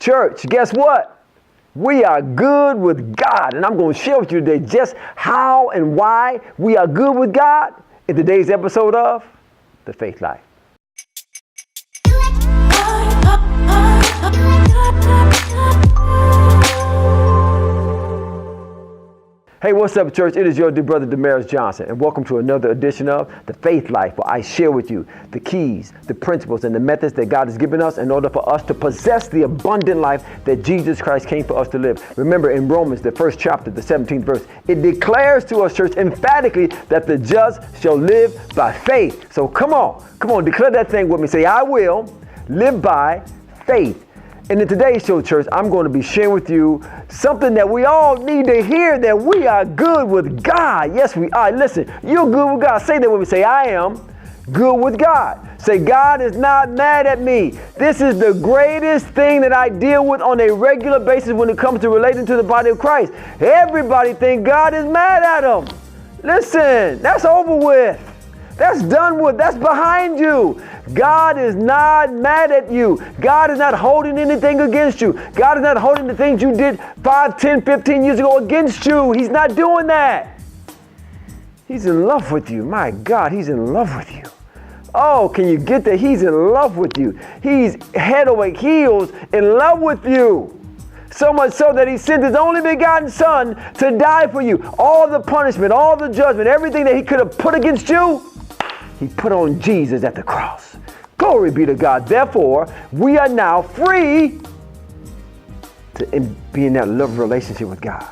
Church, guess what? We are good with God. And I'm going to share with you today just how and why we are good with God in today's episode of The Faith Life. Hey, what's up, church? It is your dear brother, Damaris Johnson, and welcome to another edition of The Faith Life, where I share with you the keys, the principles, and the methods that God has given us in order for us to possess the abundant life that Jesus Christ came for us to live. Remember, in Romans, the first chapter, the 17th verse, it declares to us, church, emphatically that the just shall live by faith. So come on, declare that thing with me. Say, I will live by faith. And in today's show, church, I'm going to be sharing with you something that we all need to hear, that we are good with God. Yes, we are. Listen, you're good with God. Say that when we say, I am good with God. Say, God is not mad at me. This is the greatest thing that I deal with on a regular basis when it comes to relating to the body of Christ. Everybody think God is mad at them. Listen, that's over with. That's done with. That's behind you. God is not mad at you. God is not holding anything against you. God is not holding the things you did 5, 10, 15 years ago against you. He's not doing that. He's in love with you. My God, he's in love with you. Oh, can you get that? He's in love with you. He's head over heels in love with you. So much so that he sent his only begotten son to die for you. All the punishment, all the judgment, everything that he could have put against you, he put on Jesus at the cross. Glory be to God. Therefore, we are now free to be in that love relationship with God.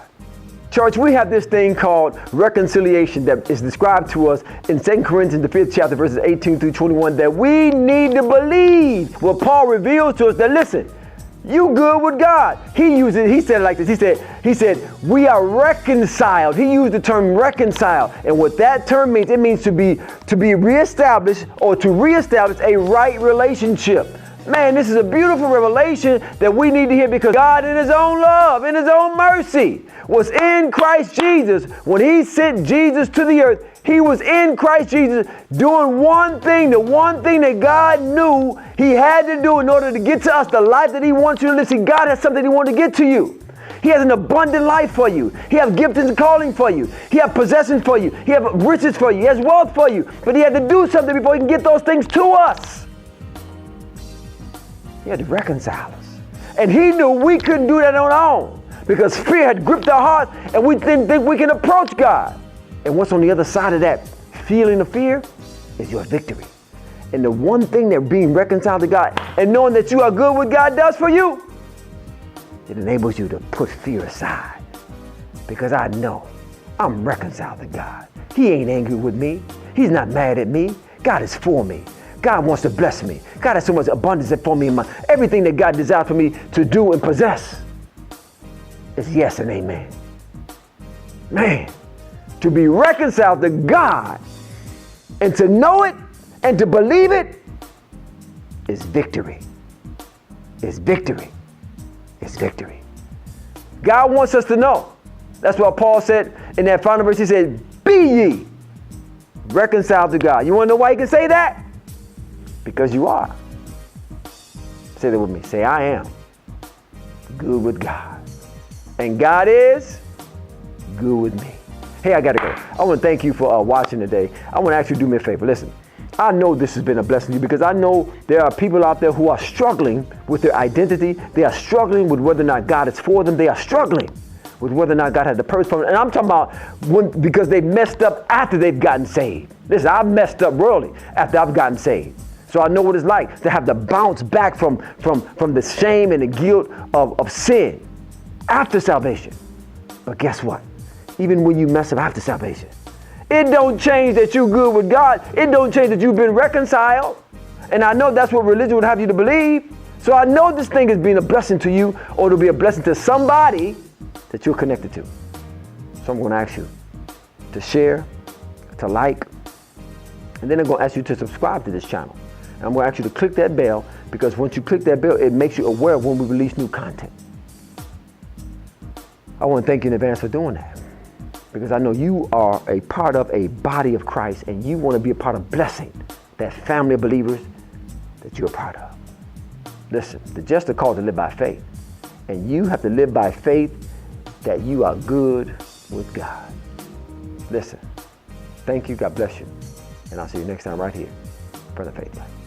Church, we have this thing called reconciliation that is described to us in 2 Corinthians, the 5th chapter, verses 18 through 21, that we need to believe. Well, Paul reveals to us that, listen, you good with God. He said it like this. He said, we are reconciled. He used the term reconcile. And what that term means, it means to be reestablished or to reestablish a right relationship. Man, this is a beautiful revelation that we need to hear, because God, in his own love, in his own mercy, was in Christ Jesus. When he sent Jesus to the earth, he was in Christ Jesus doing one thing, the one thing that God knew he had to do in order to get to us the life that he wants you to live. See, God has something he wants to get to you. He has an abundant life for you. He has gifts and calling for you. He has possessions for you. He has riches for you. He has wealth for you. But he had to do something before he can get those things to us. He had to reconcile us. And he knew we couldn't do that on our own, because fear had gripped our hearts and we didn't think we can approach God. And what's on the other side of that feeling of fear is your victory. And the one thing that being reconciled to God and knowing that you are good with God does for you, it enables you to put fear aside. Because I know I'm reconciled to God. He ain't angry with me. He's not mad at me. God is for me. God wants to bless me. God has so much abundance for me. Everything that God desires for me to do and possess is yes and amen. Man, to be reconciled to God and to know it and to believe it is victory. It's victory. It's victory. God wants us to know. That's what Paul said in that final verse. He said, be ye reconciled to God. You want to know why he can say that? Because you are. Say that with me. Say, I am good with God. And God is good with me. Hey, I got to go. I want to thank you for watching today. I want to ask you to do me a favor. Listen, I know this has been a blessing to you, because I know there are people out there who are struggling with their identity. They are struggling with whether or not God is for them. They are struggling with whether or not God has the purpose for them. And I'm talking about because they messed up after they've gotten saved. Listen, I've messed up royally after I've gotten saved. So I know what it's like to have to bounce back from the shame and the guilt of sin after salvation. But guess what? Even when you mess up after salvation, it don't change that you're good with God. It don't change that you've been reconciled. And I know that's what religion would have you to believe. So I know this thing is being a blessing to you, or to be a blessing to somebody that you're connected to. So I'm going to ask you to share, to like, and then I'm going to ask you to subscribe to this channel. And I'm going to ask you to click that bell, because once you click that bell, it makes you aware of when we release new content. I want to thank you in advance for doing that, because I know you are a part of a body of Christ, and you want to be a part of blessing that family of believers that you're a part of. Listen, the just are called to live by faith. And you have to live by faith that you are good with God. Listen, thank you. God bless you. And I'll see you next time right here for the Faith Life.